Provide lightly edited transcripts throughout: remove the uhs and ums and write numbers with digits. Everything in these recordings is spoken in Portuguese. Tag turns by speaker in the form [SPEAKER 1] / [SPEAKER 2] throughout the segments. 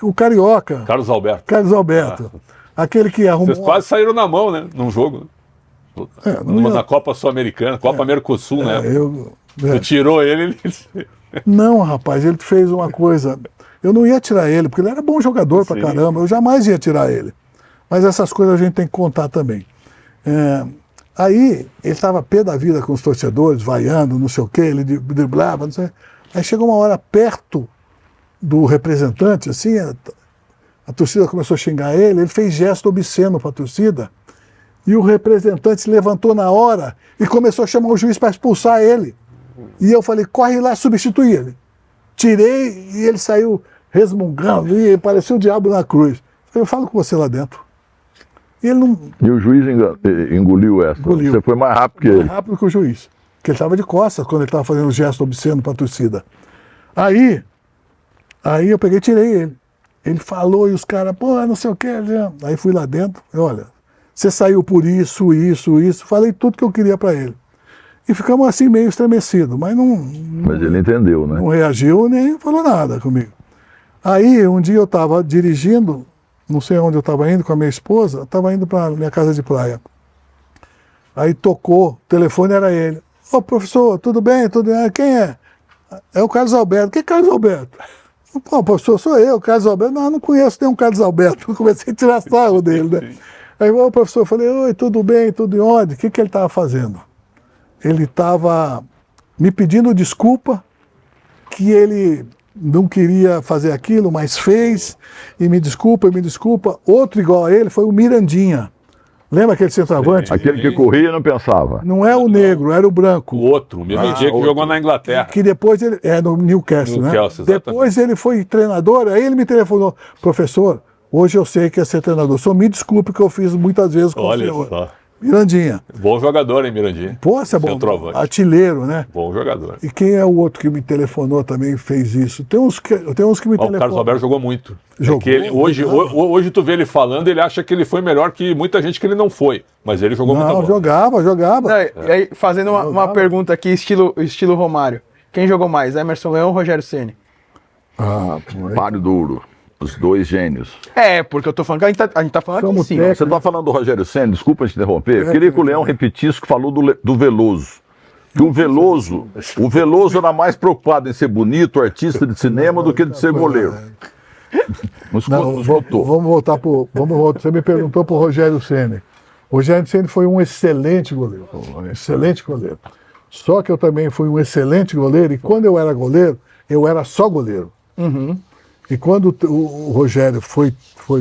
[SPEAKER 1] o carioca.
[SPEAKER 2] Carlos Alberto.
[SPEAKER 1] Carlos Alberto. Aquele que arrumou...
[SPEAKER 2] Vocês quase saíram na mão, né? Num jogo. Na Copa Sul-Americana, Copa Mercosul, né? Tu tirou ele...
[SPEAKER 1] Não, rapaz, ele fez uma coisa... Eu não ia tirar ele, porque ele era bom jogador pra caramba. Eu jamais ia tirar ele. Mas essas coisas a gente tem que contar também. Aí, ele estava pé da vida com os torcedores, vaiando, não sei o quê, ele driblava, não sei. Aí chegou uma hora perto do representante, assim, a torcida começou a xingar ele fez gesto obsceno para a torcida, e o representante se levantou na hora e começou a chamar o juiz para expulsar ele. E eu falei, corre lá substituir ele. Tirei e ele saiu resmungando, e parecia o diabo na cruz. Eu falo com você lá dentro. E ele não...
[SPEAKER 3] E o juiz engoliu essa.
[SPEAKER 1] Engoliu.
[SPEAKER 3] Você foi mais rápido que ele.
[SPEAKER 1] Mais rápido que o juiz. Porque ele estava de costas quando ele estava fazendo o gesto obsceno para a torcida. Aí eu peguei e tirei ele. Ele falou e os caras, pô, não sei o quê. Aí fui lá dentro, e olha, você saiu por isso. Falei tudo que eu queria para ele. E ficamos assim meio estremecidos, mas
[SPEAKER 3] Mas ele entendeu, né?
[SPEAKER 1] Não reagiu nem falou nada comigo. Aí um dia eu estava dirigindo, não sei onde eu estava indo com a minha esposa, estava indo para minha casa de praia. Aí tocou, o telefone era ele. Ô professor, tudo bem? Tudo bem? Quem é? É o Carlos Alberto. Que Carlos Alberto? Pô, professor, sou eu, Carlos Alberto. Não conheço nenhum Carlos Alberto. Eu comecei a tirar sarro dele, né? Aí o professor, eu falei, oi, tudo bem? Tudo em ordem? O que ele estava fazendo? Ele estava me pedindo desculpa que ele não queria fazer aquilo, mas fez, e me desculpa. Outro igual a ele foi o Mirandinha. Lembra aquele centroavante?
[SPEAKER 3] Aquele que corria e não pensava.
[SPEAKER 1] Não é o negro, era o branco.
[SPEAKER 2] O outro, o Mirandinha que jogou na Inglaterra.
[SPEAKER 1] Que depois ele... no Newcastle, né?
[SPEAKER 2] Exatamente.
[SPEAKER 1] Depois ele foi treinador, aí ele me telefonou. Professor, hoje eu sei que é ser treinador. Só me desculpe que eu fiz muitas vezes com o senhor.
[SPEAKER 2] Olha só.
[SPEAKER 1] Mirandinha.
[SPEAKER 2] Bom jogador, hein, Mirandinha?
[SPEAKER 1] Pô, você é bom. Artilheiro, né?
[SPEAKER 2] Bom jogador.
[SPEAKER 1] E quem é o outro que me telefonou também e fez isso? Tem uns que me telefonam.
[SPEAKER 2] O Carlos Alberto jogou muito.
[SPEAKER 1] Jogou,
[SPEAKER 2] hoje tu vê ele falando, ele acha que ele foi melhor que muita gente que ele não foi. Mas ele jogou muito.
[SPEAKER 1] Não, jogava.
[SPEAKER 4] Não, e aí, fazendo uma pergunta aqui, estilo Romário. Quem jogou mais, Emerson Leão ou Rogério Ceni?
[SPEAKER 3] Mário Duro. Os dois gênios.
[SPEAKER 4] Porque eu tô falando que a gente tá falando aqui sim.
[SPEAKER 3] Você tá falando do Rogério Ceni, desculpa te interromper. Eu queria que o Leão repetisse o que falou do Veloso. Que o Veloso era mais preocupado em ser bonito, artista de cinema, do que de ser goleiro.
[SPEAKER 1] Vamos voltar pro... Você me perguntou pro Rogério Ceni. O Rogério Ceni foi um excelente goleiro. Só que eu também fui um excelente goleiro, e quando eu era goleiro, eu era só goleiro.
[SPEAKER 4] Uhum.
[SPEAKER 1] E quando o Rogério foi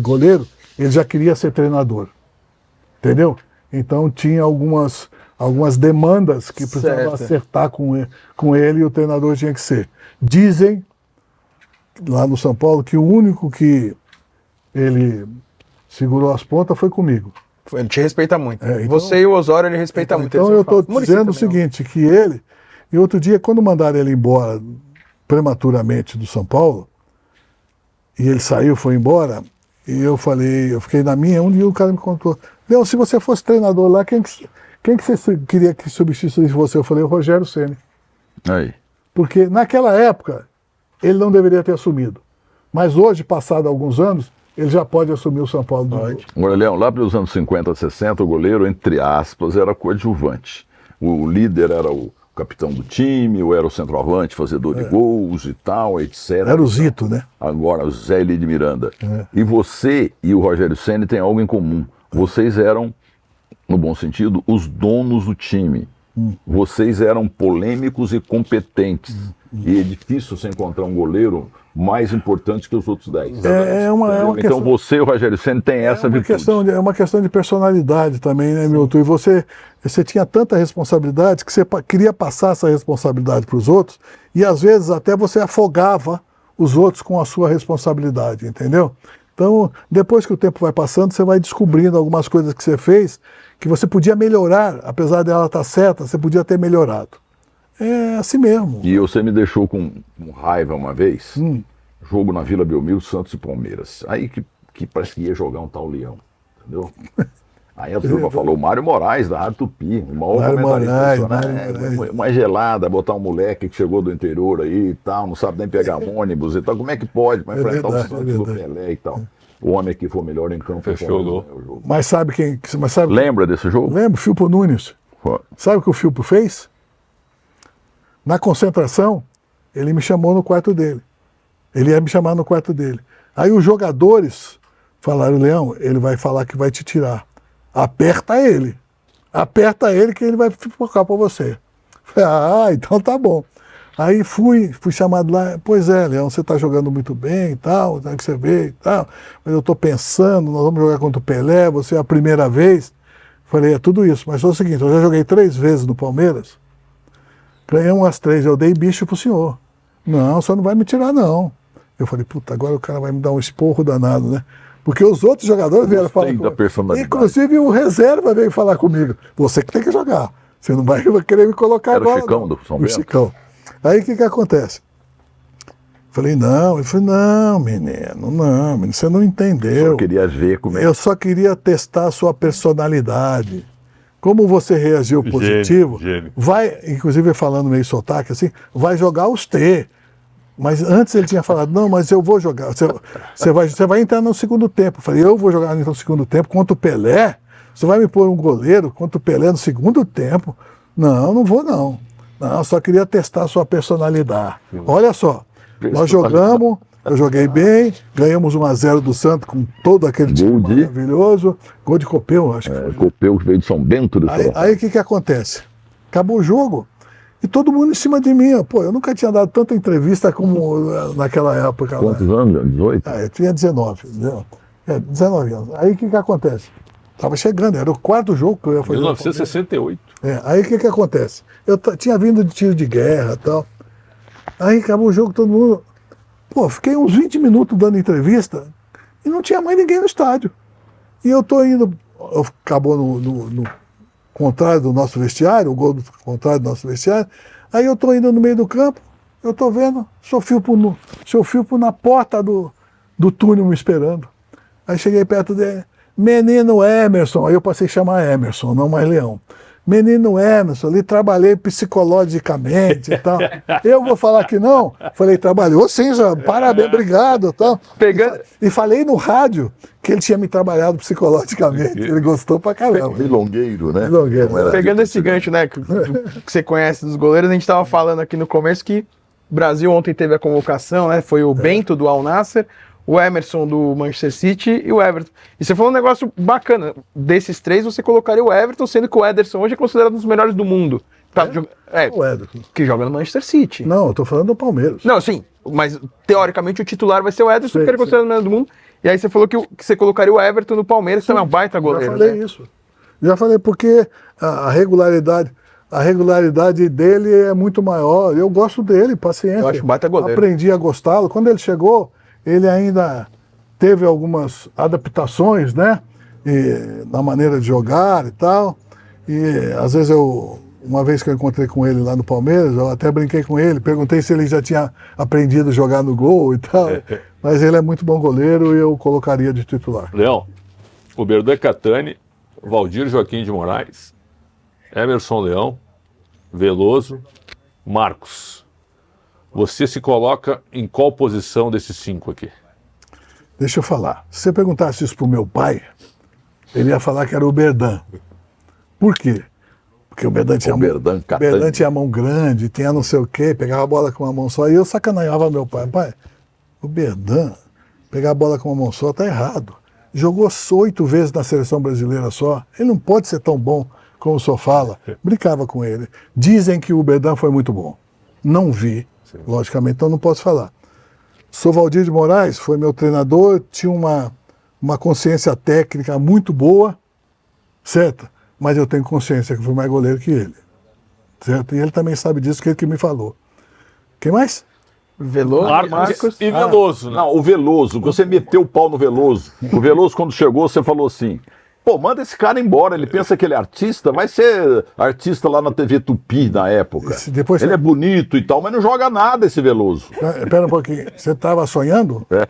[SPEAKER 1] goleiro, ele já queria ser treinador. Entendeu? Então tinha algumas demandas que precisava acertar com ele, e o treinador tinha que ser. Dizem, lá no São Paulo, que o único que ele segurou as pontas foi comigo.
[SPEAKER 4] Ele te respeita muito.
[SPEAKER 1] Então,
[SPEAKER 4] você e o Osório, ele respeita muito.
[SPEAKER 1] Então eu estou dizendo o seguinte, que ele... E outro dia, quando mandaram ele embora prematuramente do São Paulo, e ele saiu, foi embora, e eu fiquei na minha, um dia o cara me contou, Leão, se você fosse treinador lá, quem que você queria que substituísse você? Eu falei, o Rogério Ceni.
[SPEAKER 3] Aí.
[SPEAKER 1] Porque naquela época, ele não deveria ter assumido. Mas hoje, passado alguns anos, ele já pode assumir o São Paulo de novo.
[SPEAKER 3] Agora, Leão, lá pelos anos 50, 60, o goleiro, entre aspas, era coadjuvante. O líder era o capitão do time, ou era o centroavante, fazedor de gols e tal, etc.
[SPEAKER 1] Era o Zito, né?
[SPEAKER 3] Agora, o Zé Eli de Miranda. E você e o Rogério Ceni têm algo em comum. Vocês eram, no bom sentido, os donos do time. Vocês eram polêmicos e competentes. E é difícil você encontrar um goleiro mais importante que os outros 10.
[SPEAKER 1] Então
[SPEAKER 3] questão... você e o Rogério Ceni têm essa virtude.
[SPEAKER 1] É uma questão de personalidade também, né, Milton? E você tinha tanta responsabilidade que você queria passar essa responsabilidade para os outros, e às vezes até você afogava os outros com a sua responsabilidade, entendeu? Então, depois que o tempo vai passando, você vai descobrindo algumas coisas que você fez que você podia melhorar, apesar dela estar certa, você podia ter melhorado. É assim mesmo.
[SPEAKER 3] E você me deixou com raiva uma vez, jogo na Vila Belmiro, Santos e Palmeiras. Aí que parece que ia jogar um tal Leão, entendeu? Aí a turma falou, o Mário Moraes, da Rádio Tupi, o maior
[SPEAKER 1] Mário
[SPEAKER 3] comentarista
[SPEAKER 1] Moraes,
[SPEAKER 3] profissional. Uma gelada, botar um moleque que chegou do interior aí e tal, não sabe nem pegar ônibus e tal, como é que pode? Vai enfrentar o Santos do Pelé e tal. O homem que foi melhor em campo
[SPEAKER 2] Fechou o
[SPEAKER 3] jogo.
[SPEAKER 1] Mas sabe quem... Mas sabe,
[SPEAKER 3] Lembra desse jogo?
[SPEAKER 1] lembra? Filpo Nunes. Sabe o que o Filpo fez? Na concentração, ele me chamou no quarto dele. Ele ia me chamar no quarto dele. Aí os jogadores falaram, Leão, ele vai falar que vai te tirar. Aperta ele. Aperta ele que ele vai pipocar pra você. Falei, então tá bom. Aí fui chamado lá, pois é, Leão, você tá jogando muito bem e tal, tá que você vê e tal, mas eu tô pensando, nós vamos jogar contra o Pelé, você é a primeira vez. Falei, é tudo isso, mas foi o seguinte, eu já joguei 3 vezes no Palmeiras, ganhamos as 3, eu dei bicho pro senhor. Não, você não vai me tirar não. Eu falei, puta, agora o cara vai me dar um esporro danado, né? Porque os outros jogadores vieram falar comigo. Inclusive o reserva veio falar comigo. Você que tem que jogar. Você não vai querer me colocar agora.
[SPEAKER 3] Era o Chicão do São Bento?
[SPEAKER 1] O Chicão. Aí o que acontece? Falei, não. Ele falou, não, menino, você não entendeu.
[SPEAKER 3] Eu queria ver como é.
[SPEAKER 1] Eu só queria testar a sua personalidade. Como você reagiu positivo,
[SPEAKER 2] gênio.
[SPEAKER 1] Vai, inclusive falando meio sotaque assim, vai jogar os T. Mas antes ele tinha falado, não, mas eu vou jogar. Você vai entrar no segundo tempo. Eu falei, eu vou jogar no segundo tempo contra o Pelé? Você vai me pôr um goleiro contra o Pelé no segundo tempo? Não vou não. Não, só queria testar a sua personalidade. Olha só, nós jogamos, eu joguei bem, ganhamos 1-0 do Santos com todo aquele time maravilhoso. Gol de Copeu, acho que foi.
[SPEAKER 3] Copeu que veio de São Bento do Sorocaba.
[SPEAKER 1] Aí o que acontece? Acabou o jogo. E todo mundo em cima de mim. Pô, eu nunca tinha dado tanta entrevista como naquela época.
[SPEAKER 3] Quantos anos? 18?
[SPEAKER 1] Eu tinha 19. 19 anos. Aí o que acontece? Tava chegando, era o 4º jogo que eu ia fazer.
[SPEAKER 2] 1968.
[SPEAKER 1] Aí o que acontece? Eu tinha vindo de tiro de guerra e tal. Aí acabou o jogo, todo mundo... Pô, fiquei uns 20 minutos dando entrevista e não tinha mais ninguém no estádio. E eu tô indo... Acabou no contrário do nosso vestiário, o gol do contrário do nosso vestiário. Aí eu tô indo no meio do campo, eu tô vendo seu Filpo na porta do túnel me esperando. Aí cheguei perto dele, menino Emerson, aí eu passei a chamar Emerson, não mais Leão. Menino Emerson, ali trabalhei psicologicamente e tal. Eu vou falar que não? Falei, trabalhou sim, já, parabéns, obrigado e tal. E falei no rádio que ele tinha me trabalhado psicologicamente. Ele gostou pra caramba.
[SPEAKER 3] Milongueiro, né?
[SPEAKER 4] Pegando esse gancho, né, que você conhece dos goleiros, a gente tava falando aqui no começo que o Brasil ontem teve a convocação, né? Foi o Bento do Al Nassr, o Emerson do Manchester City e o Everton. E você falou um negócio bacana. Desses 3, você colocaria o Everton, sendo que o Ederson hoje é considerado um dos melhores do mundo.
[SPEAKER 1] O Ederson.
[SPEAKER 4] Que joga no Manchester City.
[SPEAKER 1] Não, eu tô falando do Palmeiras.
[SPEAKER 4] Não, sim. Mas, teoricamente, o titular vai ser o Ederson, que ele é considerado o melhor do mundo. E aí você falou que você colocaria o Everton no Palmeiras, que é uma baita goleiro.
[SPEAKER 1] Já falei isso. Já falei porque a regularidade dele é muito maior. Eu gosto dele, paciência.
[SPEAKER 4] Eu acho baita goleiro.
[SPEAKER 1] Aprendi a gostá-lo. Quando ele chegou, ele ainda teve algumas adaptações, né? Na maneira de jogar e tal. E às vezes uma vez que eu encontrei com ele lá no Palmeiras, eu até brinquei com ele, perguntei se ele já tinha aprendido a jogar no gol e tal. Mas ele é muito bom goleiro e eu colocaria de titular.
[SPEAKER 2] Leão, o Berdan Catani, Valdir Joaquim de Moraes, Emerson Leão, Veloso, Marcos. Você se coloca em qual posição desses 5 aqui?
[SPEAKER 1] Deixa eu falar. Se você perguntasse isso pro meu pai, ele ia falar que era o Berdan. Por quê? Porque o Berdan tinha a mão grande, tinha não sei o quê, pegava a bola com uma mão só. E eu sacaneava meu pai. Pai, o Berdan pegar a bola com uma mão só tá errado. Jogou 8 vezes na seleção brasileira só. Ele não pode ser tão bom como o senhor fala. Brincava com ele. Dizem que o Berdan foi muito bom. Não vi, logicamente, então não posso falar. Sou Valdir de Moraes, foi meu treinador, tinha uma consciência técnica muito boa, certo? Mas eu tenho consciência que eu fui mais goleiro que ele, certo? E ele também sabe disso, que ele que me falou. Quem mais?
[SPEAKER 4] Veloso, Marcos
[SPEAKER 2] e Veloso. Né?
[SPEAKER 3] Não, o Veloso, você meteu o pau no Veloso. O Veloso, quando chegou, você falou assim, Pô, manda esse cara embora. Ele pensa que ele é artista, vai ser artista lá na TV Tupi na época.
[SPEAKER 1] Depois
[SPEAKER 3] Ele é bonito e tal, mas não joga nada esse Veloso.
[SPEAKER 1] Espera um pouquinho, você estava sonhando?
[SPEAKER 3] É.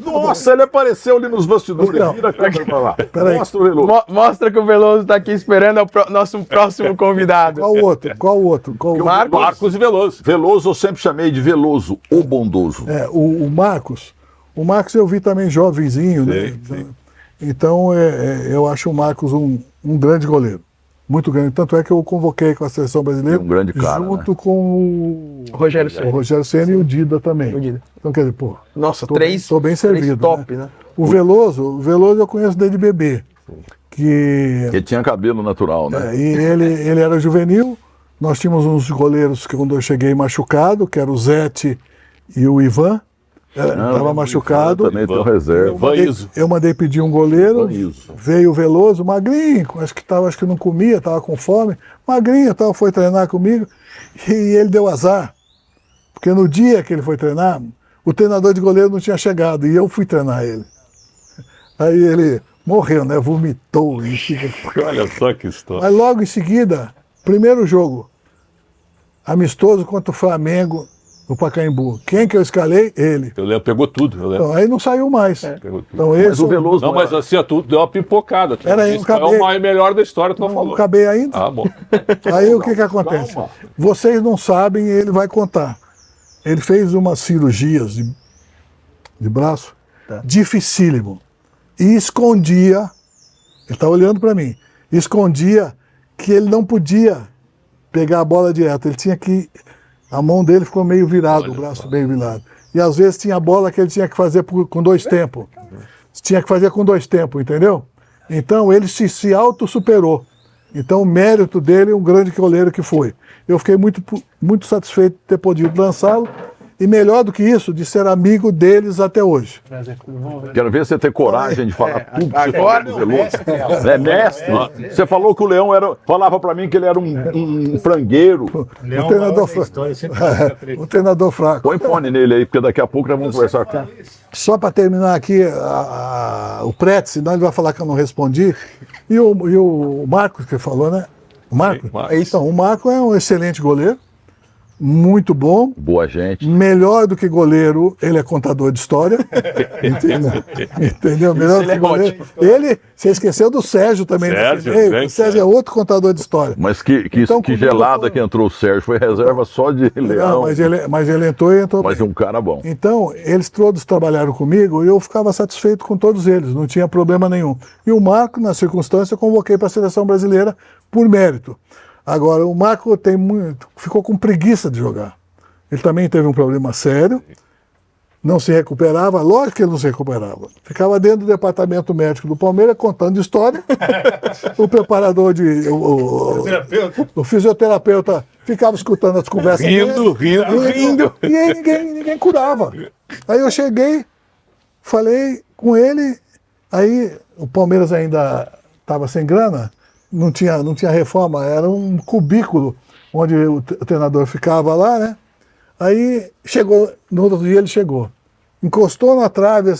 [SPEAKER 3] Nossa, ele apareceu ali nos bastidores.
[SPEAKER 1] Não.
[SPEAKER 3] Vira a câmera pra lá.
[SPEAKER 1] Peraí.
[SPEAKER 3] Mostra o Veloso.
[SPEAKER 4] Mostra que o Veloso tá aqui esperando nosso próximo convidado.
[SPEAKER 1] Qual outro? Qual outro? Qual o
[SPEAKER 2] Marcos e Veloso.
[SPEAKER 3] Veloso eu sempre chamei de Veloso, o bondoso.
[SPEAKER 1] o Marcos. O Marcos eu vi também jovenzinho, né?
[SPEAKER 2] Sim.
[SPEAKER 1] Então eu acho o Marcos um grande goleiro. Muito grande. Tanto é que eu o convoquei com a seleção brasileira.
[SPEAKER 3] Um grande cara,
[SPEAKER 1] junto
[SPEAKER 3] né?
[SPEAKER 1] com
[SPEAKER 4] Rogério
[SPEAKER 1] o
[SPEAKER 4] Ceni.
[SPEAKER 1] Rogério Ceni e o Dida também.
[SPEAKER 4] O Dida.
[SPEAKER 1] Então, quer dizer, pô,
[SPEAKER 4] Nossa,
[SPEAKER 1] tô
[SPEAKER 4] três
[SPEAKER 1] bem servido.
[SPEAKER 4] top, né?
[SPEAKER 1] O Veloso eu conheço desde bebê. Que
[SPEAKER 3] Ele tinha cabelo natural, né?
[SPEAKER 1] e ele era juvenil. Nós tínhamos uns goleiros que quando eu cheguei machucado, que era o Zete e o Ivan. Estava machucado.
[SPEAKER 3] Também tem um reserva.
[SPEAKER 2] Vanizo.
[SPEAKER 1] Eu mandei pedir um goleiro,
[SPEAKER 3] Vanizo.
[SPEAKER 1] veio o Veloso, magrinho, acho que não comia, estava com fome, magrinho, foi treinar comigo, e ele deu azar, porque no dia que ele foi treinar, o treinador de goleiro não tinha chegado, e eu fui treinar ele. Aí ele morreu, né, vomitou, e
[SPEAKER 2] Olha só que história.
[SPEAKER 1] Mas logo em seguida, primeiro jogo, amistoso contra o Flamengo, no Pacaembu. Quem que eu escalei? Ele.
[SPEAKER 2] Eu lembro, pegou tudo. Eu lembro.
[SPEAKER 1] Então, aí não saiu mais.
[SPEAKER 2] Pegou tudo.
[SPEAKER 1] Então,
[SPEAKER 3] Mas
[SPEAKER 1] esse
[SPEAKER 3] o Veloso
[SPEAKER 2] Não, mas assim, ó, tu deu uma pipocada.
[SPEAKER 1] Pera aí,
[SPEAKER 2] Esse
[SPEAKER 1] eu
[SPEAKER 2] é o
[SPEAKER 1] acabei.
[SPEAKER 2] maior melhor da história, tu não
[SPEAKER 1] não
[SPEAKER 2] falou.
[SPEAKER 1] acabei ainda.
[SPEAKER 2] Ah, bom.
[SPEAKER 1] Aí o que acontece?
[SPEAKER 3] calma.
[SPEAKER 1] Vocês não sabem, ele vai contar. Ele fez umas cirurgias de braço, dificílimo. E escondia, ele está olhando para mim, escondia que ele não podia pegar a bola direto. Ele tinha que. A mão dele ficou meio virado, o braço meio virado. E às vezes tinha bola que ele tinha que fazer com 2 tempos. Tinha que fazer com 2 tempos, entendeu? Então ele se auto-superou. Então o mérito dele é um grande goleiro que foi. Eu fiquei muito satisfeito de ter podido lançá-lo. E melhor do que isso, de ser amigo deles até hoje.
[SPEAKER 3] Quero ver você ter coragem de falar tudo que você
[SPEAKER 4] agora-
[SPEAKER 3] falou do Veloso. É mestre. Você falou que o Leão falava pra mim que ele era um frangueiro.
[SPEAKER 1] O treinador, o treinador fraco.
[SPEAKER 3] Põe fone nele aí, porque daqui a pouco nós vamos conversar com ele.
[SPEAKER 1] Só para terminar aqui, o Pretz, senão ele vai falar que eu não respondi. E o Marcos que falou, né? O Marcos?
[SPEAKER 2] Sim, Marcos.
[SPEAKER 1] Então, o Marcos é um excelente goleiro, muito bom.
[SPEAKER 3] Boa gente.
[SPEAKER 1] Melhor do que goleiro, ele é contador de história. Entendeu? Melhor do
[SPEAKER 4] ele
[SPEAKER 1] que
[SPEAKER 4] é
[SPEAKER 1] goleiro. Ele, você esqueceu do Sérgio também. né?
[SPEAKER 2] Sérgio,
[SPEAKER 1] Ei,
[SPEAKER 2] grande
[SPEAKER 1] o Sérgio é outro contador de história.
[SPEAKER 3] Mas que
[SPEAKER 1] Então, comigo
[SPEAKER 3] gelada
[SPEAKER 1] foi-
[SPEAKER 3] que entrou o Sérgio. Foi reserva só de
[SPEAKER 1] Não,
[SPEAKER 3] Leão.
[SPEAKER 1] mas ele entrou e entrou
[SPEAKER 3] Mas
[SPEAKER 1] bem.
[SPEAKER 3] um cara bom.
[SPEAKER 1] Então, eles todos trabalharam comigo e eu ficava satisfeito com todos eles, não tinha problema nenhum. E o Marco, na circunstância, eu convoquei para a seleção brasileira por mérito. Agora, o Marco ficou com preguiça de jogar. Ele também teve um problema sério, não se recuperava, lógico que ele não se recuperava. Ficava dentro do departamento médico do Palmeiras contando história. O preparador o fisioterapeuta ficava escutando as conversas
[SPEAKER 2] Rindo,
[SPEAKER 1] dele.
[SPEAKER 2] rindo.
[SPEAKER 1] E aí ninguém curava. Aí eu cheguei, falei com ele, aí o Palmeiras ainda estava sem grana, não tinha reforma, era um cubículo onde o treinador ficava lá, né? Aí chegou, no outro dia ele chegou, encostou na trave,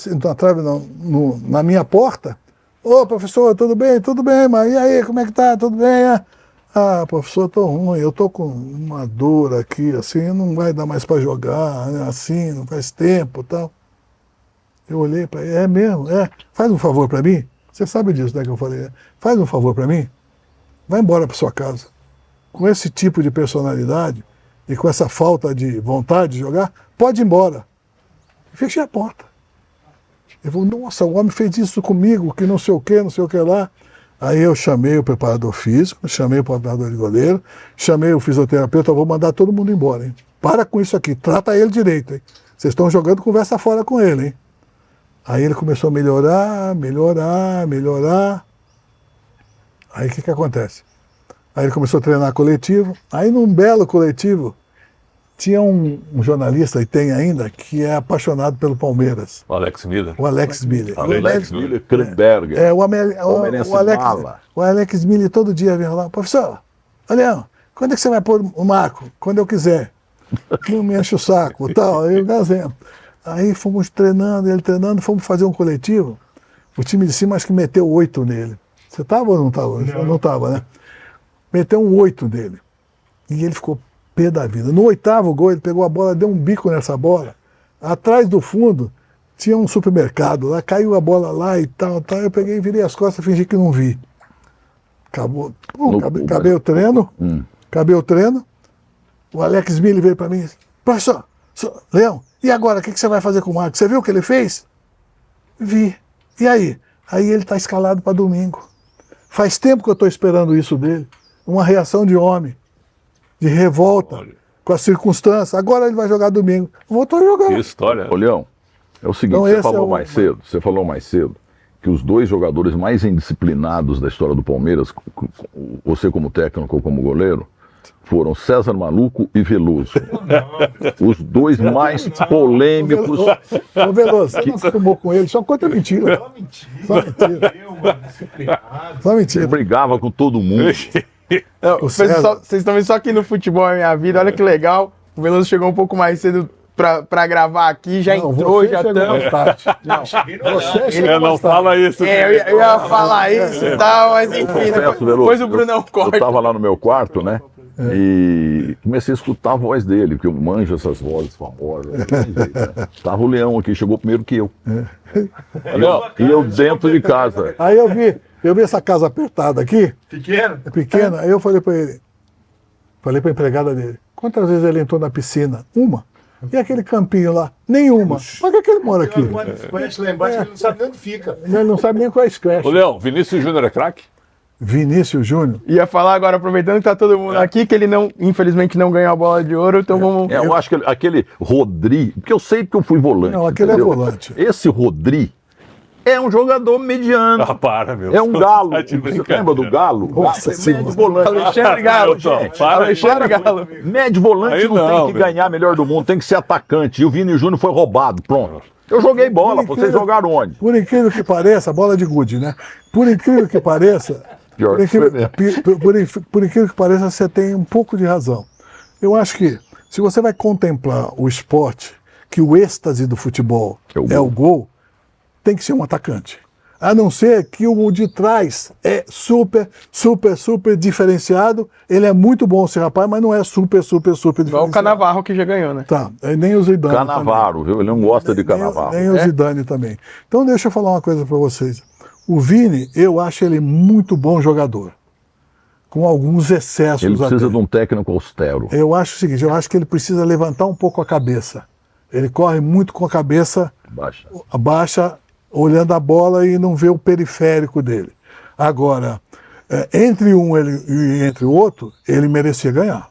[SPEAKER 1] na minha porta. Ô, professor, tudo bem? Tudo bem, mas e aí, como é que tá? Tudo bem? Ah, professor, tô ruim, eu tô com uma dor aqui, assim, não vai dar mais para jogar, né, assim, não faz tempo e tal. Eu olhei para ele, é mesmo? Faz um favor para mim? Você sabe disso, né, que eu falei, né? Faz um favor para mim? Vai embora para sua casa. Com esse tipo de personalidade e com essa falta de vontade de jogar, pode ir embora. Fechei a porta. Ele falou, nossa, o homem fez isso comigo, que não sei o que lá. Aí eu chamei o preparador físico, chamei o preparador de goleiro, chamei o fisioterapeuta, vou mandar todo mundo embora, hein? Para com isso aqui, trata ele direito, hein? Vocês estão jogando, conversa fora com ele, hein? Aí ele começou a melhorar. Aí o que acontece? Aí ele começou a treinar coletivo. Aí num belo coletivo, tinha um jornalista, e tem ainda, que é apaixonado pelo Palmeiras.
[SPEAKER 2] O Alex Miller.
[SPEAKER 1] O Alex Miller.
[SPEAKER 3] Alex Miller Krenberger.
[SPEAKER 1] O Alex Miller todo dia vinha lá, professor, Leão, quando é que você vai pôr o Marco? Quando eu quiser. Não me enche o saco, tal. Aí eu gazendo. Aí fomos treinando, ele treinando, fomos fazer um coletivo. O time de cima acho que meteu 8 nele. Você estava ou não estava? Não estava, né? Meteu um 8 nele. E ele ficou pé da vida. No 8º gol, ele pegou a bola, deu um bico nessa bola. Atrás do fundo, tinha um supermercado lá, caiu a bola lá e tal. Eu peguei, virei as costas e fingi que não vi. Acabou. Acabei o treino. Acabei o treino. O Alex Mille veio para mim e disse: professor, Leão, e agora? O que você vai fazer com o Marcos? Você viu o que ele fez? Vi. E aí? Aí ele está escalado para domingo. Faz tempo que eu estou esperando isso dele. Uma reação de homem, de revolta, com as circunstâncias. Agora ele vai jogar domingo. Voltou a jogar.
[SPEAKER 2] Que história.
[SPEAKER 3] Ô, Leão, é o seguinte,
[SPEAKER 1] Então,
[SPEAKER 3] você falou mais cedo que os dois jogadores mais indisciplinados da história do Palmeiras, você como técnico ou como goleiro, foram César Maluco e Veloso. Os dois mais polêmicos.
[SPEAKER 1] Ô Veloso, você não se acostumou com ele, só conta mentira. Só mentira. Só
[SPEAKER 3] Ele
[SPEAKER 1] mentira.
[SPEAKER 3] brigava com todo mundo.
[SPEAKER 4] Não,
[SPEAKER 1] O César-
[SPEAKER 4] vocês estão vendo só aqui no Futebol é Minha Vida, olha que legal. O Veloso chegou um pouco mais cedo pra gravar aqui, já
[SPEAKER 1] Não,
[SPEAKER 4] entrou,
[SPEAKER 1] você
[SPEAKER 4] já
[SPEAKER 1] chegou
[SPEAKER 4] estamos.
[SPEAKER 1] mais tarde. Você chegou
[SPEAKER 2] Não
[SPEAKER 1] mais tarde.
[SPEAKER 2] fala isso.
[SPEAKER 4] Eu ia falar isso e tal, mas enfim,
[SPEAKER 3] Confesso,
[SPEAKER 4] depois o Brunão
[SPEAKER 3] eu
[SPEAKER 4] corta.
[SPEAKER 3] estava lá no meu quarto, né? E comecei a escutar a voz dele, porque eu manjo essas vozes famosas. Não tem jeito, né? Tava o Leão aqui, chegou primeiro que eu. E eu dentro de casa.
[SPEAKER 1] Aí eu vi essa casa apertada aqui,
[SPEAKER 5] Pequeno?
[SPEAKER 1] pequena, aí eu falei para ele, falei para a empregada dele, quantas vezes ele entrou na piscina? Uma. E aquele campinho lá? Nenhuma. Por que ele mora aqui?
[SPEAKER 5] Conhece lá embaixo, ele não sabe nem onde fica.
[SPEAKER 1] Ele não sabe nem qual é a Scratch.
[SPEAKER 2] Ô, Leão, Vinícius Júnior é craque?
[SPEAKER 1] Vinícius Júnior.
[SPEAKER 4] Ia falar agora, aproveitando que tá todo mundo aqui, que ele não, infelizmente, não ganhou a bola de ouro, então vamos.
[SPEAKER 3] Eu acho que aquele Rodri, porque eu sei que eu fui volante.
[SPEAKER 1] Não, aquele
[SPEAKER 3] entendeu?
[SPEAKER 1] é volante.
[SPEAKER 3] Esse Rodri é um jogador mediano.
[SPEAKER 2] Ah, para, meu.
[SPEAKER 3] É um galo.
[SPEAKER 2] Tá de
[SPEAKER 3] Você
[SPEAKER 2] brincadeira.
[SPEAKER 3] lembra do galo?
[SPEAKER 1] Nossa
[SPEAKER 3] Médio
[SPEAKER 1] Senhora.
[SPEAKER 3] volante.
[SPEAKER 4] Alexandre Galo,
[SPEAKER 3] gente.
[SPEAKER 4] Alexandre Galo.
[SPEAKER 3] Médio volante
[SPEAKER 2] Aí
[SPEAKER 3] não,
[SPEAKER 2] não,
[SPEAKER 3] tem que
[SPEAKER 2] meu.
[SPEAKER 3] ganhar melhor do mundo, tem que ser atacante. E o Vini Júnior foi roubado, pronto. Eu joguei bola, vocês jogaram onde?
[SPEAKER 1] Por incrível que pareça, bola de gude, né? Por incrível que pareça,
[SPEAKER 3] Pior
[SPEAKER 1] por
[SPEAKER 3] que foi
[SPEAKER 1] incrível,
[SPEAKER 3] mesmo.
[SPEAKER 1] por incrível que pareça, você tem um pouco de razão. Eu acho que se você vai contemplar o esporte, que o êxtase do futebol é o gol, tem que ser um atacante. A não ser que o de trás é super diferenciado. Ele é muito bom, esse rapaz, mas não é super diferenciado.
[SPEAKER 4] Igual o Cannavaro que já ganhou, né?
[SPEAKER 1] Tá, nem o Zidane.
[SPEAKER 3] Canavaro, viu? Ele não gosta de Canavaro.
[SPEAKER 1] Nem o Zidane também. Então deixa eu falar uma coisa para vocês. O Vini, eu acho ele muito bom jogador. Com alguns excessos
[SPEAKER 3] Ele precisa
[SPEAKER 1] até.
[SPEAKER 3] de um técnico austero.
[SPEAKER 1] Eu acho o seguinte, eu acho que ele precisa levantar um pouco a cabeça. Ele corre muito com a cabeça
[SPEAKER 3] Baixa.
[SPEAKER 1] baixa, olhando a bola e não vê o periférico dele. Agora, entre um e entre o outro, ele merecia ganhar.